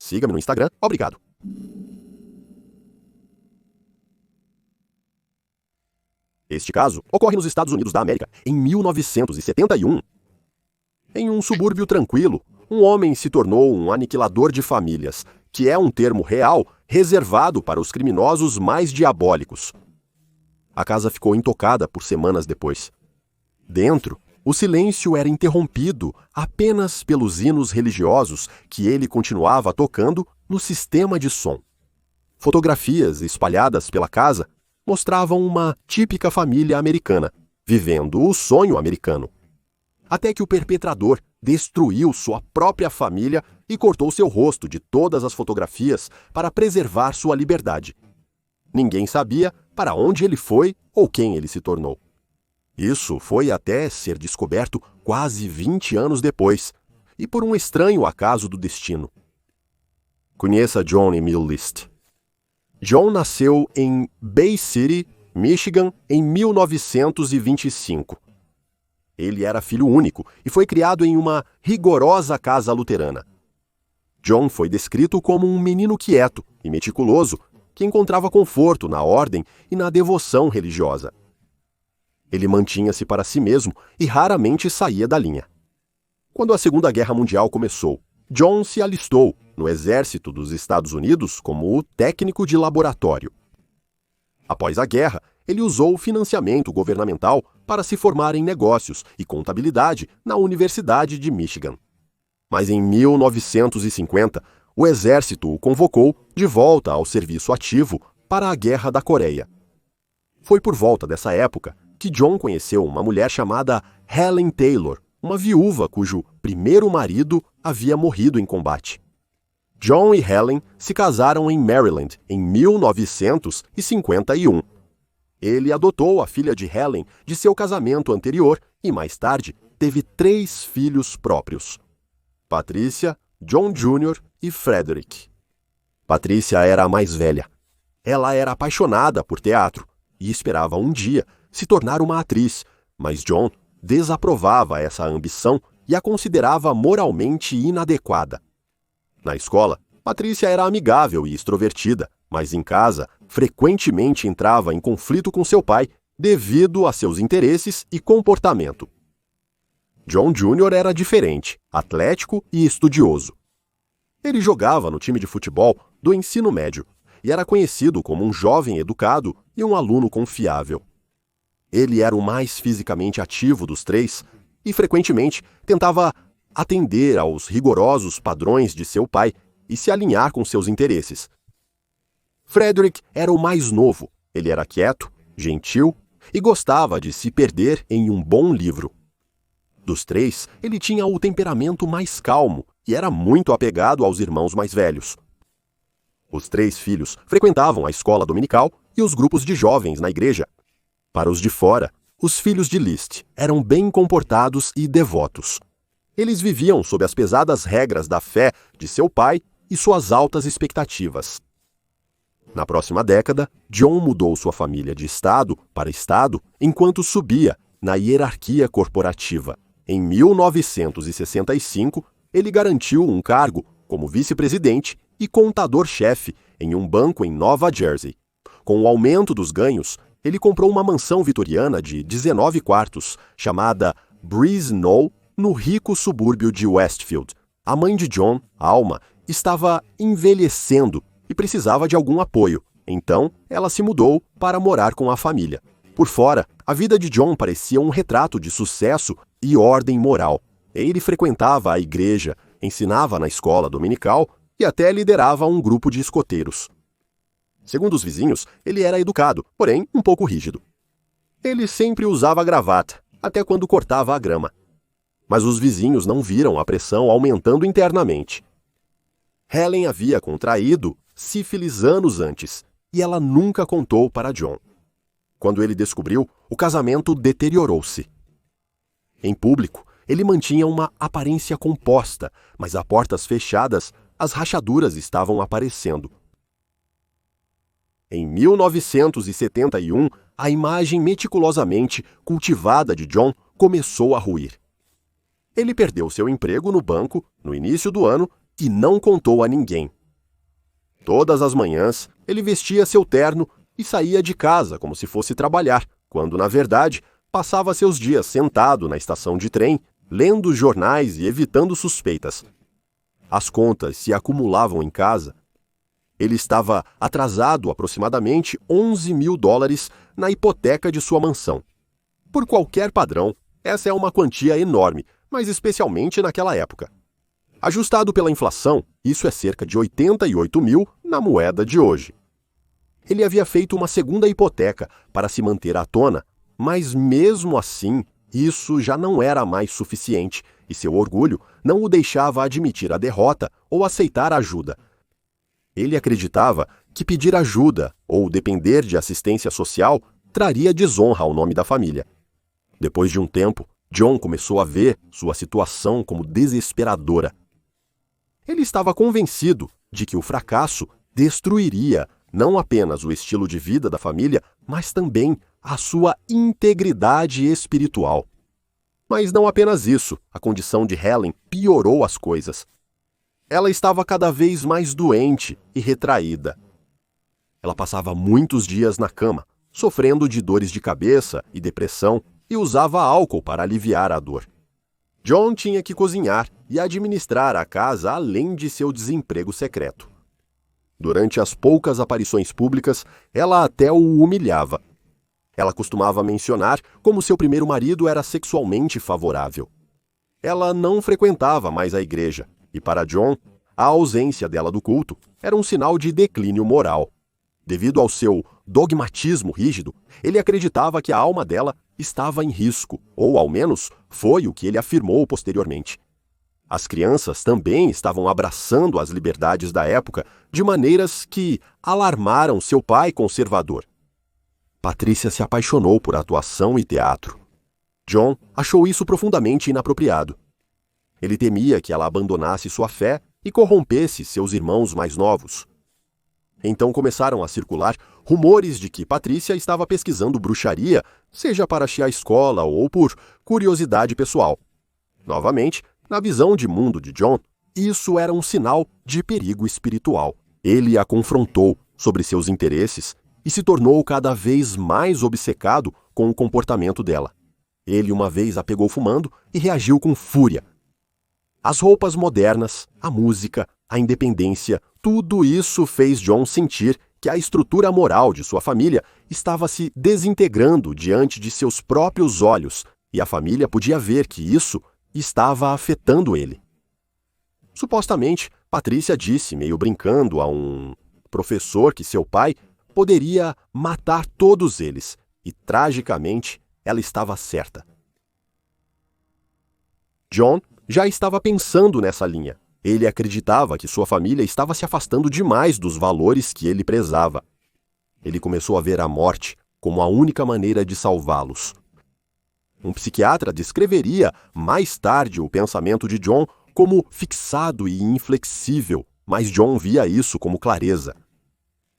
Siga-me no Instagram. Obrigado. Este caso ocorre nos Estados Unidos da América em 1971. Em um subúrbio tranquilo, um homem se tornou um aniquilador de famílias, que é um termo real reservado para os criminosos mais diabólicos. A casa ficou intocada por semanas depois. Dentro, o silêncio era interrompido apenas pelos hinos religiosos que ele continuava tocando no sistema de som. Fotografias espalhadas pela casa mostravam uma típica família americana, vivendo o sonho americano. Até que o perpetrador destruiu sua própria família e cortou seu rosto de todas as fotografias para preservar sua liberdade. Ninguém sabia para onde ele foi ou quem ele se tornou. Isso foi até ser descoberto quase 20 anos depois, e por um estranho acaso do destino. Conheça John Emil List. John nasceu em Bay City, Michigan, em 1925. Ele era filho único e foi criado em uma rigorosa casa luterana. John foi descrito como um menino quieto e meticuloso que encontrava conforto na ordem e na devoção religiosa. Ele mantinha-se para si mesmo e raramente saía da linha. Quando a Segunda Guerra Mundial começou, John se alistou no Exército dos Estados Unidos como técnico de laboratório. Após a guerra, ele usou o financiamento governamental para se formar em negócios e contabilidade na Universidade de Michigan. Mas em 1950, o Exército o convocou de volta ao serviço ativo para a Guerra da Coreia. Foi por volta dessa época que John conheceu uma mulher chamada Helen Taylor, uma viúva cujo primeiro marido havia morrido em combate. John e Helen se casaram em Maryland em 1951. Ele adotou a filha de Helen de seu casamento anterior e, mais tarde, teve 3 filhos próprios: Patricia, John Jr. e Frederick. Patricia era a mais velha. Ela era apaixonada por teatro e esperava um dia se tornar uma atriz, mas John desaprovava essa ambição e a considerava moralmente inadequada. Na escola, Patricia era amigável e extrovertida, mas em casa frequentemente entrava em conflito com seu pai devido a seus interesses e comportamento. John Jr. era diferente, atlético e estudioso. Ele jogava no time de futebol do ensino médio e era conhecido como um jovem educado e um aluno confiável. Ele era o mais fisicamente ativo dos 3 e frequentemente tentava atender aos rigorosos padrões de seu pai e se alinhar com seus interesses. Frederick era o mais novo. Ele era quieto, gentil e gostava de se perder em um bom livro. Dos 3, ele tinha o temperamento mais calmo e era muito apegado aos irmãos mais velhos. Os 3 filhos frequentavam a escola dominical e os grupos de jovens na igreja. Para os de fora, os filhos de List eram bem comportados e devotos. Eles viviam sob as pesadas regras da fé de seu pai e suas altas expectativas. Na próxima década, John mudou sua família de estado para estado enquanto subia na hierarquia corporativa. Em 1965, ele garantiu um cargo como vice-presidente e contador-chefe em um banco em Nova Jersey. Com o aumento dos ganhos, ele comprou uma mansão vitoriana de 19 quartos, chamada Breeze Knoll, no rico subúrbio de Westfield. A mãe de John, Alma, estava envelhecendo e precisava de algum apoio, então ela se mudou para morar com a família. Por fora, a vida de John parecia um retrato de sucesso e ordem moral. Ele frequentava a igreja, ensinava na escola dominical e até liderava um grupo de escoteiros. Segundo os vizinhos, ele era educado, porém um pouco rígido. Ele sempre usava gravata, até quando cortava a grama. Mas os vizinhos não viram a pressão aumentando internamente. Helen havia contraído sífilis anos antes, e ela nunca contou para John. Quando ele descobriu, o casamento deteriorou-se. Em público, ele mantinha uma aparência composta, mas a portas fechadas, as rachaduras estavam aparecendo. Em 1971, a imagem meticulosamente cultivada de John começou a ruir. Ele perdeu seu emprego no banco no início do ano e não contou a ninguém. Todas as manhãs, ele vestia seu terno e saía de casa como se fosse trabalhar, quando, na verdade, passava seus dias sentado na estação de trem, lendo jornais e evitando suspeitas. As contas se acumulavam em casa. Ele estava atrasado aproximadamente $11.000 na hipoteca de sua mansão. Por qualquer padrão, essa é uma quantia enorme, mas especialmente naquela época. Ajustado pela inflação, isso é cerca de 88 mil na moeda de hoje. Ele havia feito uma segunda hipoteca para se manter à tona, mas mesmo assim, isso já não era mais suficiente e seu orgulho não o deixava admitir a derrota ou aceitar ajuda. Ele acreditava que pedir ajuda ou depender de assistência social traria desonra ao nome da família. Depois de um tempo, John começou a ver sua situação como desesperadora. Ele estava convencido de que o fracasso destruiria não apenas o estilo de vida da família, mas também a sua integridade espiritual. Mas não apenas isso, a condição de Helen piorou as coisas. Ela estava cada vez mais doente e retraída. Ela passava muitos dias na cama, sofrendo de dores de cabeça e depressão, e usava álcool para aliviar a dor. John tinha que cozinhar e administrar a casa além de seu desemprego secreto. Durante as poucas aparições públicas, ela até o humilhava. Ela costumava mencionar como seu primeiro marido era sexualmente favorável. Ela não frequentava mais a igreja, e para John, a ausência dela do culto era um sinal de declínio moral. Devido ao seu dogmatismo rígido, ele acreditava que a alma dela estava em risco, ou ao menos foi o que ele afirmou posteriormente. As crianças também estavam abraçando as liberdades da época de maneiras que alarmaram seu pai conservador. Patrícia se apaixonou por atuação e teatro. John achou isso profundamente inapropriado. Ele temia que ela abandonasse sua fé e corrompesse seus irmãos mais novos. Então começaram a circular rumores de que Patrícia estava pesquisando bruxaria, seja para chiar a escola ou por curiosidade pessoal. Novamente, na visão de mundo de John, isso era um sinal de perigo espiritual. Ele a confrontou sobre seus interesses e se tornou cada vez mais obcecado com o comportamento dela. Ele uma vez a pegou fumando e reagiu com fúria. As roupas modernas, a música, a independência, tudo isso fez John sentir que a estrutura moral de sua família estava se desintegrando diante de seus próprios olhos, e a família podia ver que isso estava afetando ele. Supostamente, Patrícia disse, meio brincando, a um professor que seu pai poderia matar todos eles, e tragicamente ela estava certa. John já estava pensando nessa linha. Ele acreditava que sua família estava se afastando demais dos valores que ele prezava. Ele começou a ver a morte como a única maneira de salvá-los. Um psiquiatra descreveria mais tarde o pensamento de John como fixado e inflexível, mas John via isso como clareza.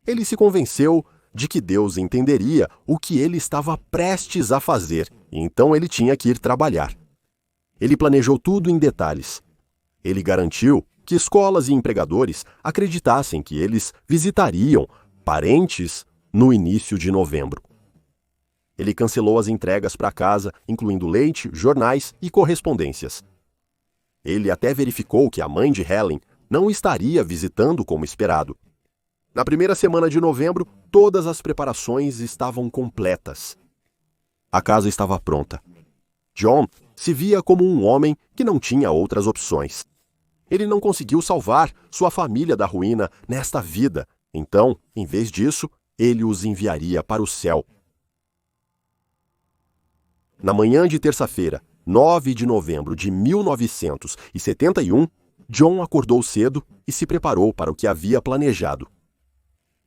Ele se convenceu de que Deus entenderia o que ele estava prestes a fazer, e então ele tinha que ir trabalhar. Ele planejou tudo em detalhes. Ele garantiu que escolas e empregadores acreditassem que eles visitariam parentes no início de novembro. Ele cancelou as entregas para casa, incluindo leite, jornais e correspondências. Ele até verificou que a mãe de Helen não estaria visitando como esperado. Na primeira semana de novembro, todas as preparações estavam completas. A casa estava pronta. John se via como um homem que não tinha outras opções. Ele não conseguiu salvar sua família da ruína nesta vida, então, em vez disso, ele os enviaria para o céu. Na manhã de terça-feira, 9 de novembro de 1971, John acordou cedo e se preparou para o que havia planejado.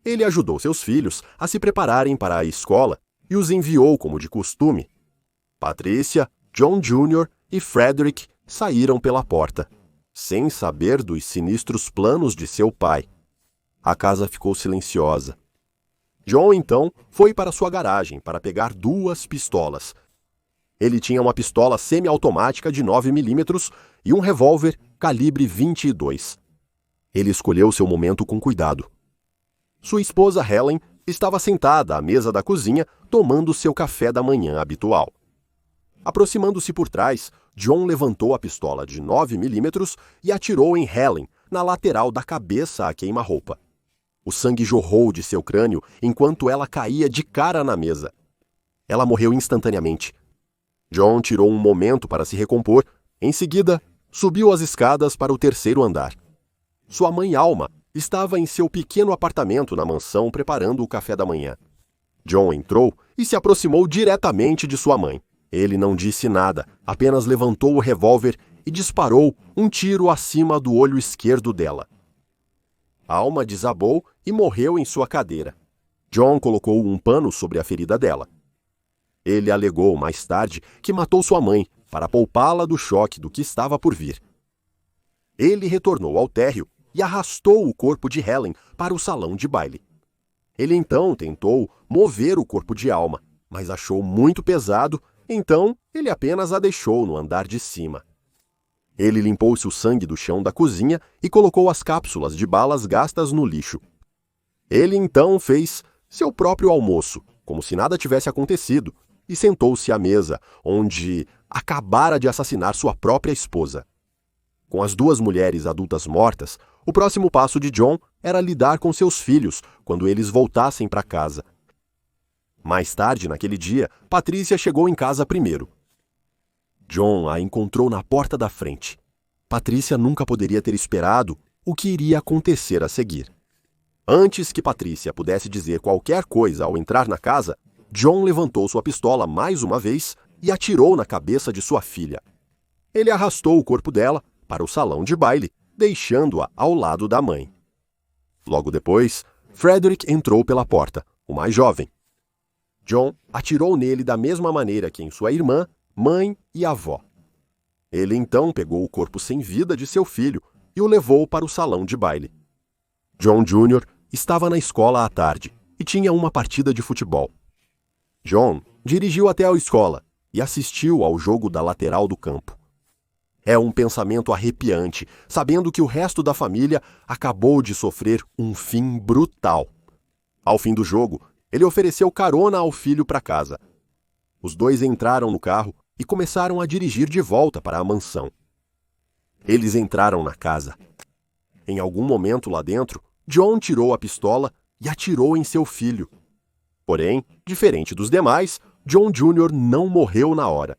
Ele ajudou seus filhos a se prepararem para a escola e os enviou como de costume. Patrícia, John Jr. e Frederick saíram pela porta, sem saber dos sinistros planos de seu pai. A casa ficou silenciosa. John, então, foi para sua garagem para pegar 2 pistolas. Ele tinha uma pistola semiautomática de 9mm e um revólver calibre 22. Ele escolheu seu momento com cuidado. Sua esposa Helen estava sentada à mesa da cozinha tomando seu café da manhã habitual. Aproximando-se por trás, John levantou a pistola de 9mm e atirou em Helen, na lateral da cabeça a queima-roupa. O sangue jorrou de seu crânio enquanto ela caía de cara na mesa. Ela morreu instantaneamente. John tirou um momento para se recompor. Em seguida, subiu as escadas para o terceiro andar. Sua mãe Alma estava em seu pequeno apartamento na mansão preparando o café da manhã. John entrou e se aproximou diretamente de sua mãe. Ele não disse nada, apenas levantou o revólver e disparou um tiro acima do olho esquerdo dela. Alma desabou e morreu em sua cadeira. John colocou um pano sobre a ferida dela. Ele alegou mais tarde que matou sua mãe para poupá-la do choque do que estava por vir. Ele retornou ao térreo e arrastou o corpo de Helen para o salão de baile. Ele então tentou mover o corpo de Alma, mas achou muito pesado, então ele apenas a deixou no andar de cima. Ele limpou-se o sangue do chão da cozinha e colocou as cápsulas de balas gastas no lixo. Ele então fez seu próprio almoço, como se nada tivesse acontecido, e sentou-se à mesa, onde acabara de assassinar sua própria esposa. Com as duas mulheres adultas mortas, o próximo passo de John era lidar com seus filhos quando eles voltassem para casa. Mais tarde, naquele dia, Patrícia chegou em casa primeiro. John a encontrou na porta da frente. Patrícia nunca poderia ter esperado o que iria acontecer a seguir. Antes que Patrícia pudesse dizer qualquer coisa ao entrar na casa, John levantou sua pistola mais uma vez e atirou na cabeça de sua filha. Ele arrastou o corpo dela para o salão de baile, deixando-a ao lado da mãe. Logo depois, Frederick entrou pela porta, o mais jovem. John atirou nele da mesma maneira que em sua irmã, mãe e avó. Ele então pegou o corpo sem vida de seu filho e o levou para o salão de baile. John Jr. estava na escola à tarde e tinha uma partida de futebol. John dirigiu até a escola e assistiu ao jogo da lateral do campo. É um pensamento arrepiante, sabendo que o resto da família acabou de sofrer um fim brutal. Ao fim do jogo, ele ofereceu carona ao filho para casa. Os dois entraram no carro e começaram a dirigir de volta para a mansão. Eles entraram na casa. Em algum momento lá dentro, John tirou a pistola e atirou em seu filho. Porém, diferente dos demais, John Jr. não morreu na hora.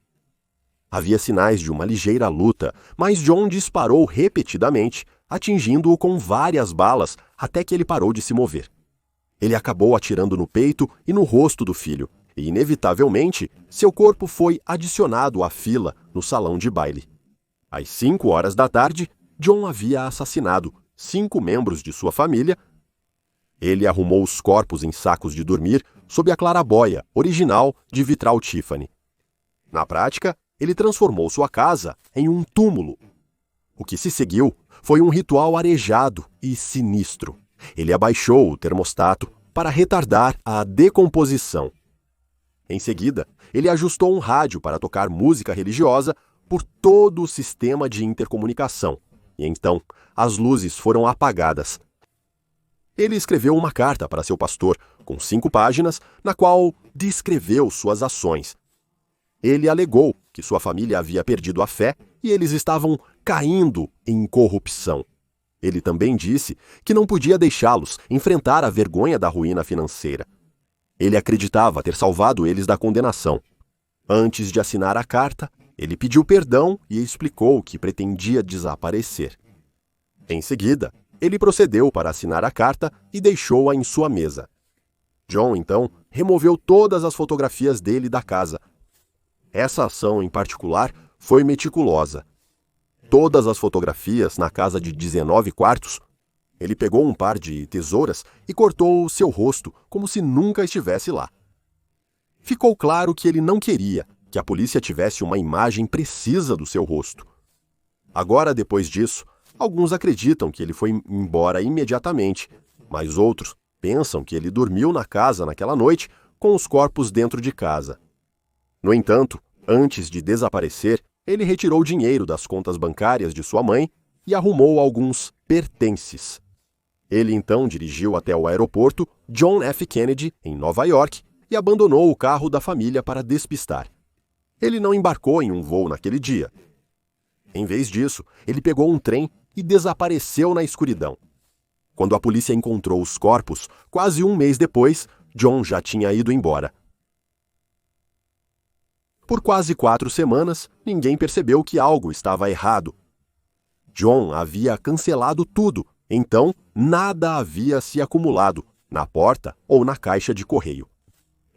Havia sinais de uma ligeira luta, mas John disparou repetidamente, atingindo-o com várias balas até que ele parou de se mover. Ele acabou atirando no peito e no rosto do filho, e, inevitavelmente, seu corpo foi adicionado à fila no salão de baile. Às 5 da tarde, John havia assassinado 5 membros de sua família. Ele arrumou os corpos em sacos de dormir sob a claraboia original de vitral Tiffany. Na prática, ele transformou sua casa em um túmulo. O que se seguiu foi um ritual arejado e sinistro. Ele abaixou o termostato para retardar a decomposição. Em seguida, ele ajustou um rádio para tocar música religiosa por todo o sistema de intercomunicação, e então as luzes foram apagadas. Ele escreveu uma carta para seu pastor, com 5 páginas, na qual descreveu suas ações. Ele alegou que sua família havia perdido a fé e eles estavam caindo em corrupção. Ele também disse que não podia deixá-los enfrentar a vergonha da ruína financeira. Ele acreditava ter salvado eles da condenação. Antes de assinar a carta, ele pediu perdão e explicou que pretendia desaparecer. Em seguida, ele procedeu para assinar a carta e deixou-a em sua mesa. John, então, removeu todas as fotografias dele da casa. Essa ação, em particular, foi meticulosa. Todas as fotografias na casa de 19 quartos, ele pegou um par de tesouras e cortou o seu rosto como se nunca estivesse lá. Ficou claro que ele não queria que a polícia tivesse uma imagem precisa do seu rosto. Agora, depois disso, alguns acreditam que ele foi embora imediatamente, mas outros pensam que ele dormiu na casa naquela noite com os corpos dentro de casa. No entanto, antes de desaparecer, ele retirou dinheiro das contas bancárias de sua mãe e arrumou alguns pertences. Ele então dirigiu até o aeroporto John F. Kennedy, em Nova York, e abandonou o carro da família para despistar. Ele não embarcou em um voo naquele dia. Em vez disso, ele pegou um trem e desapareceu na escuridão. Quando a polícia encontrou os corpos, quase um mês depois, John já tinha ido embora. Por quase 4 semanas, ninguém percebeu que algo estava errado. John havia cancelado tudo, então nada havia se acumulado na porta ou na caixa de correio.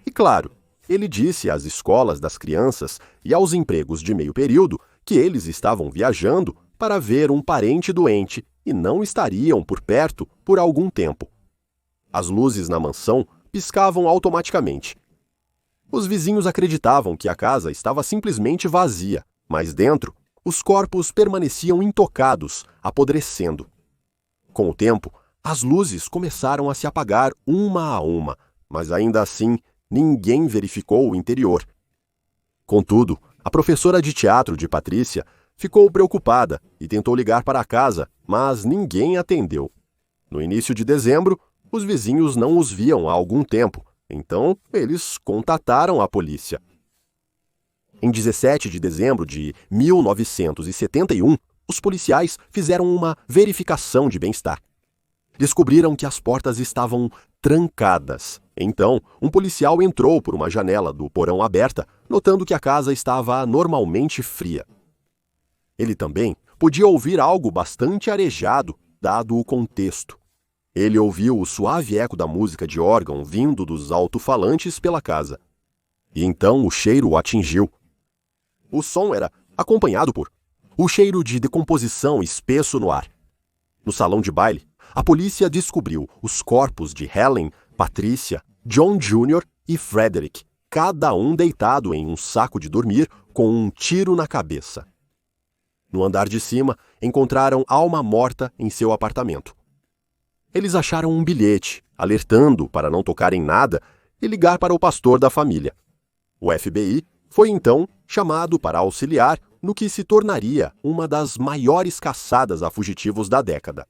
E claro, ele disse às escolas das crianças e aos empregos de meio período que eles estavam viajando para ver um parente doente e não estariam por perto por algum tempo. As luzes na mansão piscavam automaticamente. Os vizinhos acreditavam que a casa estava simplesmente vazia, mas dentro, os corpos permaneciam intocados, apodrecendo. Com o tempo, as luzes começaram a se apagar uma a uma, mas ainda assim, ninguém verificou o interior. Contudo, a professora de teatro de Patrícia ficou preocupada e tentou ligar para a casa, mas ninguém atendeu. No início de dezembro, os vizinhos não os viam há algum tempo, então eles contataram a polícia. Em 17 de dezembro de 1971, os policiais fizeram uma verificação de bem-estar. Descobriram que as portas estavam trancadas. Então, um policial entrou por uma janela do porão aberta, notando que a casa estava anormalmente fria. Ele também podia ouvir algo bastante arejado, dado o contexto. Ele ouviu o suave eco da música de órgão vindo dos alto-falantes pela casa. E então o cheiro o atingiu. O som era acompanhado por o cheiro de decomposição espesso no ar. No salão de baile, a polícia descobriu os corpos de Helen, Patricia, John Jr. e Frederick, cada um deitado em um saco de dormir com um tiro na cabeça. No andar de cima, encontraram Alma morta em seu apartamento. Eles acharam um bilhete, alertando para não tocar em nada e ligar para o pastor da família. O FBI foi então chamado para auxiliar no que se tornaria uma das maiores caçadas a fugitivos da década.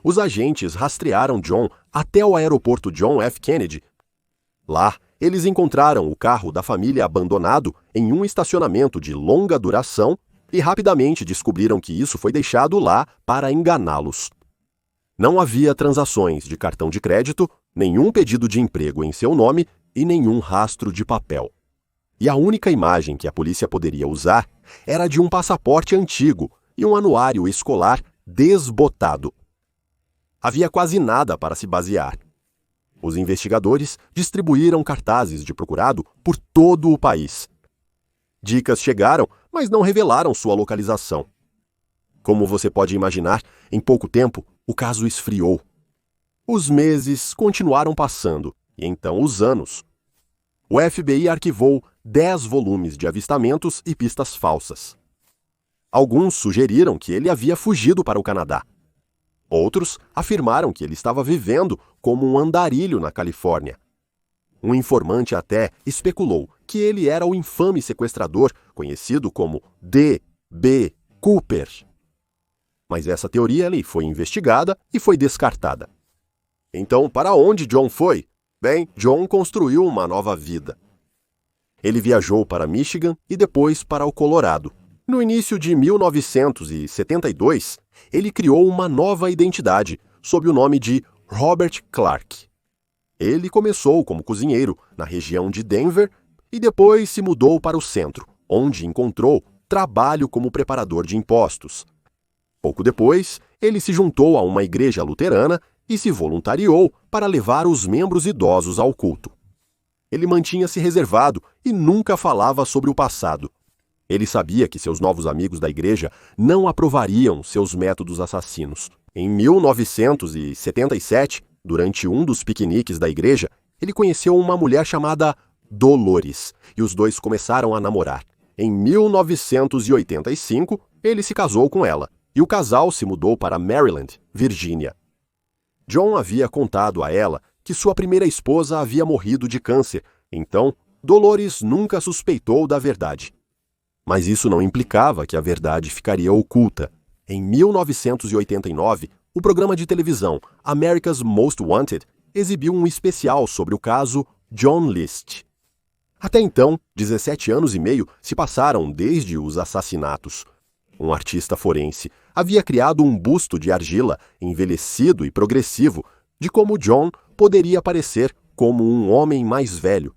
Os agentes rastrearam John até o aeroporto John F. Kennedy. Lá, eles encontraram o carro da família abandonado em um estacionamento de longa duração e rapidamente descobriram que isso foi deixado lá para enganá-los. Não havia transações de cartão de crédito, nenhum pedido de emprego em seu nome e nenhum rastro de papel. E a única imagem que a polícia poderia usar era de um passaporte antigo e um anuário escolar desbotado. Havia quase nada para se basear. Os investigadores distribuíram cartazes de procurado por todo o país. Dicas chegaram, mas não revelaram sua localização. Como você pode imaginar, em pouco tempo, o caso esfriou. Os meses continuaram passando, e então os anos. O FBI arquivou 10 volumes de avistamentos e pistas falsas. Alguns sugeriram que ele havia fugido para o Canadá. Outros afirmaram que ele estava vivendo como um andarilho na Califórnia. Um informante até especulou que ele era o infame sequestrador conhecido como D.B. Cooper. Mas essa teoria foi investigada e foi descartada. Então, para onde John foi? Bem, John construiu uma nova vida. Ele viajou para Michigan e depois para o Colorado. No início de 1972, ele criou uma nova identidade, sob o nome de Robert Clark. Ele começou como cozinheiro na região de Denver e depois se mudou para o centro, onde encontrou trabalho como preparador de impostos. Pouco depois, ele se juntou a uma igreja luterana e se voluntariou para levar os membros idosos ao culto. Ele mantinha-se reservado e nunca falava sobre o passado. Ele sabia que seus novos amigos da igreja não aprovariam seus métodos assassinos. Em 1977, durante um dos piqueniques da igreja, ele conheceu uma mulher chamada Dolores, e os dois começaram a namorar. Em 1985, ele se casou com ela, e o casal se mudou para Maryland, Virgínia. John havia contado a ela que sua primeira esposa havia morrido de câncer, então Dolores nunca suspeitou da verdade. Mas isso não implicava que a verdade ficaria oculta. Em 1989, o programa de televisão America's Most Wanted exibiu um especial sobre o caso John List. Até então, 17 anos e meio se passaram desde os assassinatos. Um artista forense havia criado um busto de argila envelhecido e progressivo de como John poderia parecer como um homem mais velho.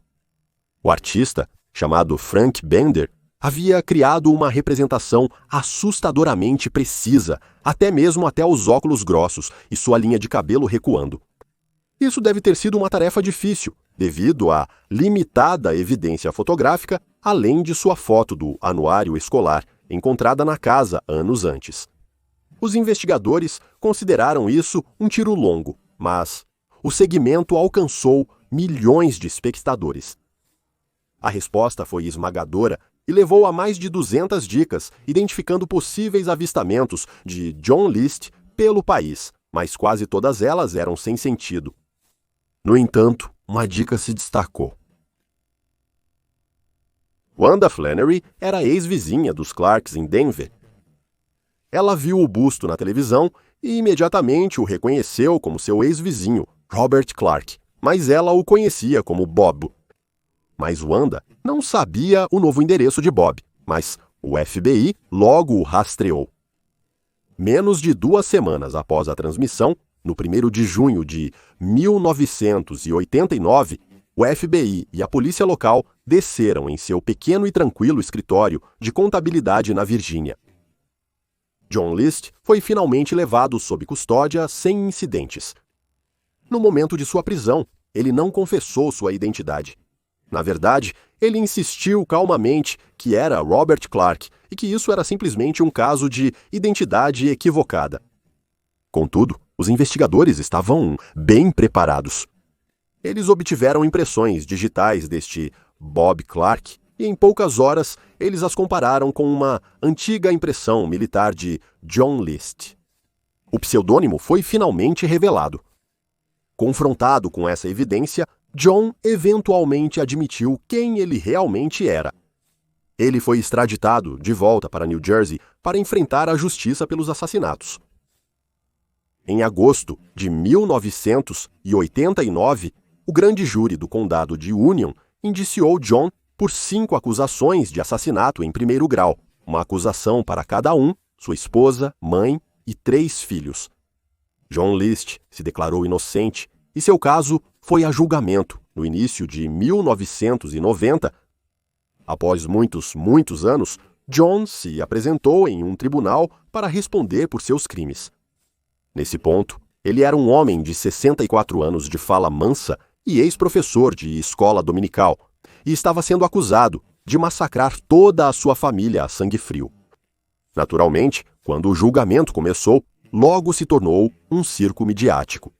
O artista, chamado Frank Bender, havia criado uma representação assustadoramente precisa, até mesmo até os óculos grossos e sua linha de cabelo recuando. Isso deve ter sido uma tarefa difícil, devido à limitada evidência fotográfica, além de sua foto do anuário escolar, encontrada na casa anos antes. Os investigadores consideraram isso um tiro longo, mas o segmento alcançou milhões de espectadores. A resposta foi esmagadora e levou a mais de 200 dicas, identificando possíveis avistamentos de John List pelo país, mas quase todas elas eram sem sentido. No entanto, uma dica se destacou. Wanda Flannery era ex-vizinha dos Clarks em Denver. Ela viu o busto na televisão e imediatamente o reconheceu como seu ex-vizinho, Robert Clark, mas ela o conhecia como Bob. Mas Wanda não sabia o novo endereço de Bob, mas o FBI logo o rastreou. Menos de 2 semanas após a transmissão, no 1º de junho de 1989, o FBI e a polícia local desceram em seu pequeno e tranquilo escritório de contabilidade na Virgínia. John List foi finalmente levado sob custódia sem incidentes. No momento de sua prisão, ele não confessou sua identidade. Na verdade, ele insistiu calmamente que era Robert Clark e que isso era simplesmente um caso de identidade equivocada. Contudo, os investigadores estavam bem preparados. Eles obtiveram impressões digitais deste Bob Clark e em poucas horas eles as compararam com uma antiga impressão militar de John List. O pseudônimo foi finalmente revelado. Confrontado com essa evidência, John eventualmente admitiu quem ele realmente era. Ele foi extraditado de volta para New Jersey para enfrentar a justiça pelos assassinatos. Em agosto de 1989, o grande júri do condado de Union indiciou John por 5 acusações de assassinato em 1º grau, uma acusação para cada um, sua esposa, mãe e 3 filhos. John List se declarou inocente e seu caso foi a julgamento no início de 1990. Após muitos anos, John se apresentou em um tribunal para responder por seus crimes. Nesse ponto, ele era um homem de 64 anos de fala mansa e ex-professor de escola dominical, e estava sendo acusado de massacrar toda a sua família a sangue frio. Naturalmente, quando o julgamento começou, logo se tornou um circo midiático.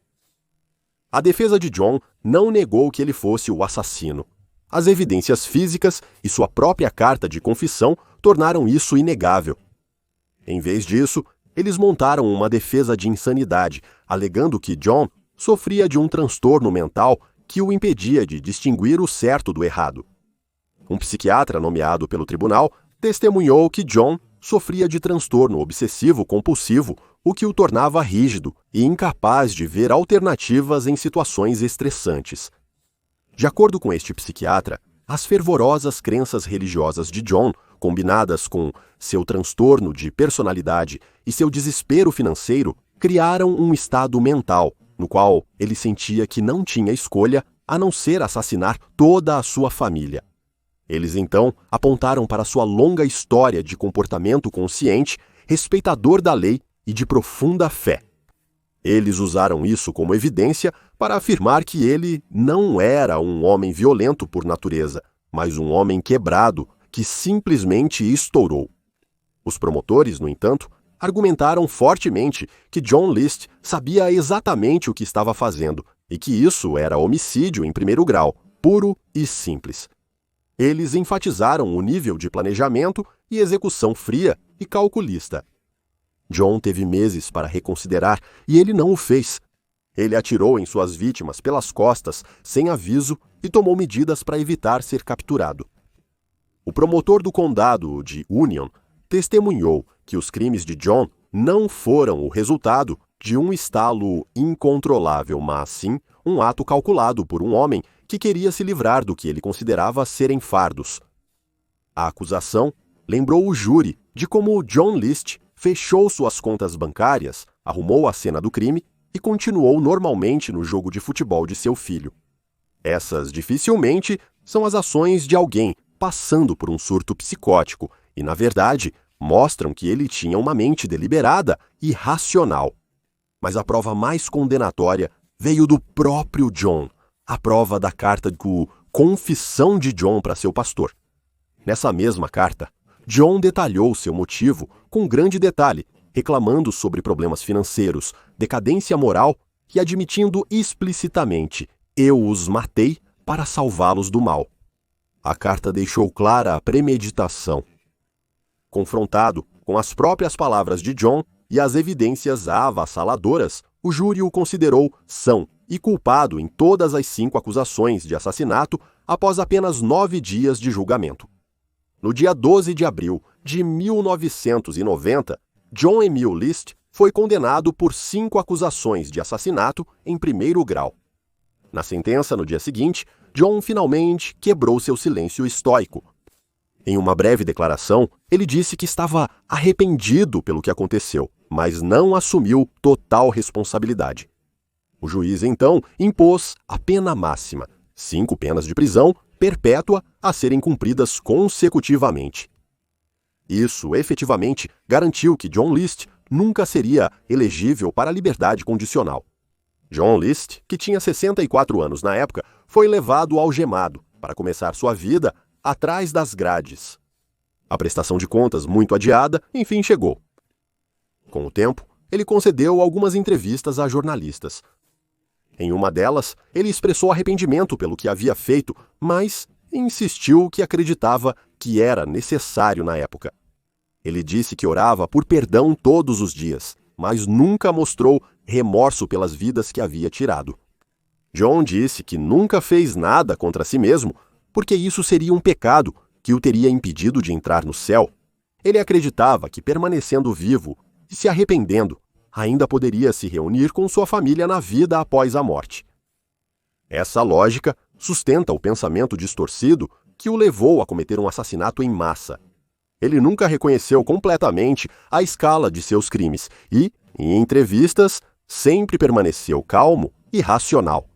A defesa de John não negou que ele fosse o assassino. As evidências físicas e sua própria carta de confissão tornaram isso inegável. Em vez disso, eles montaram uma defesa de insanidade, alegando que John sofria de um transtorno mental que o impedia de distinguir o certo do errado. Um psiquiatra nomeado pelo tribunal testemunhou que John sofria de transtorno obsessivo-compulsivo, o que o tornava rígido e incapaz de ver alternativas em situações estressantes. De acordo com este psiquiatra, as fervorosas crenças religiosas de John, combinadas com seu transtorno de personalidade e seu desespero financeiro, criaram um estado mental no qual ele sentia que não tinha escolha a não ser assassinar toda a sua família. Eles então apontaram para sua longa história de comportamento consciente, respeitador da lei e de profunda fé. Eles usaram isso como evidência para afirmar que ele não era um homem violento por natureza, mas um homem quebrado que simplesmente estourou. Os promotores, no entanto, argumentaram fortemente que John List sabia exatamente o que estava fazendo e que isso era homicídio em 1º grau, puro e simples. Eles enfatizaram o nível de planejamento e execução fria e calculista. John teve meses para reconsiderar e ele não o fez. Ele atirou em suas vítimas pelas costas, sem aviso, e tomou medidas para evitar ser capturado. O promotor do condado de Union testemunhou que os crimes de John não foram o resultado de um estalo incontrolável, mas sim um ato calculado por um homem que queria se livrar do que ele considerava serem fardos. A acusação lembrou o júri de como John List fechou suas contas bancárias, arrumou a cena do crime e continuou normalmente no jogo de futebol de seu filho. Essas, dificilmente, são as ações de alguém passando por um surto psicótico e, na verdade, mostram que ele tinha uma mente deliberada e racional. Mas a prova mais condenatória veio do próprio John, a prova da carta de confissão de John para seu pastor. Nessa mesma carta, John detalhou seu motivo com grande detalhe, reclamando sobre problemas financeiros, decadência moral e admitindo explicitamente: eu os matei para salvá-los do mal. A carta deixou clara a premeditação. Confrontado com as próprias palavras de John e as evidências avassaladoras, o júri o considerou são e culpado em todas as 5 acusações de assassinato após apenas 9 dias de julgamento. No dia 12 de abril de 1990, John Emil List foi condenado por 5 acusações de assassinato em primeiro grau. Na sentença, no dia seguinte, John finalmente quebrou seu silêncio estoico. Em uma breve declaração, ele disse que estava arrependido pelo que aconteceu, mas não assumiu total responsabilidade. O juiz, então, impôs a pena máxima, 5 penas de prisão perpétua a serem cumpridas consecutivamente. Isso, efetivamente, garantiu que John List nunca seria elegível para a liberdade condicional. John List, que tinha 64 anos na época, foi levado algemado para começar sua vida atrás das grades. A prestação de contas, muito adiada, enfim chegou. Com o tempo, ele concedeu algumas entrevistas a jornalistas. Em uma delas, ele expressou arrependimento pelo que havia feito, mas insistiu que acreditava que era necessário na época. Ele disse que orava por perdão todos os dias, mas nunca mostrou remorso pelas vidas que havia tirado. John disse que nunca fez nada contra si mesmo, porque isso seria um pecado que o teria impedido de entrar no céu. Ele acreditava que, permanecendo vivo e se arrependendo, ainda poderia se reunir com sua família na vida após a morte. Essa lógica sustenta o pensamento distorcido que o levou a cometer um assassinato em massa. Ele nunca reconheceu completamente a escala de seus crimes e, em entrevistas, sempre permaneceu calmo e racional.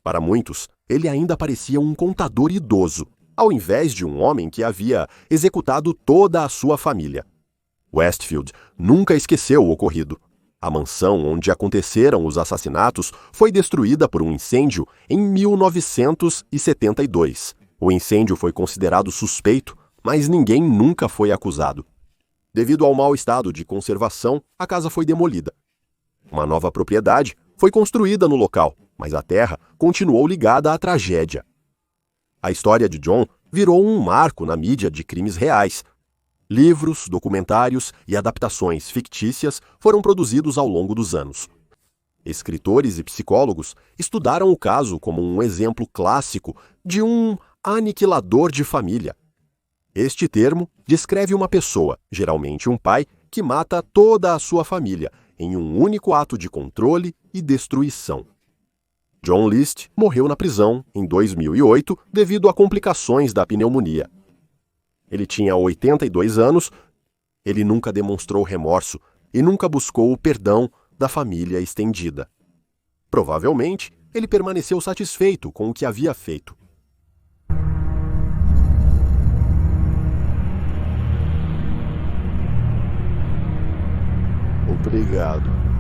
Para muitos, ele ainda parecia um contador idoso, ao invés de um homem que havia executado toda a sua família. Westfield nunca esqueceu o ocorrido. A mansão onde aconteceram os assassinatos foi destruída por um incêndio em 1972. O incêndio foi considerado suspeito, mas ninguém nunca foi acusado. Devido ao mau estado de conservação, a casa foi demolida. Uma nova propriedade foi construída no local, mas a terra continuou ligada à tragédia. A história de John virou um marco na mídia de crimes reais. Livros, documentários e adaptações fictícias foram produzidos ao longo dos anos. Escritores e psicólogos estudaram o caso como um exemplo clássico de um aniquilador de família. Este termo descreve uma pessoa, geralmente um pai, que mata toda a sua família em um único ato de controle e destruição. John List morreu na prisão em 2008 devido a complicações da pneumonia. Ele tinha 82 anos, ele nunca demonstrou remorso e nunca buscou o perdão da família estendida. Provavelmente, ele permaneceu satisfeito com o que havia feito. Obrigado.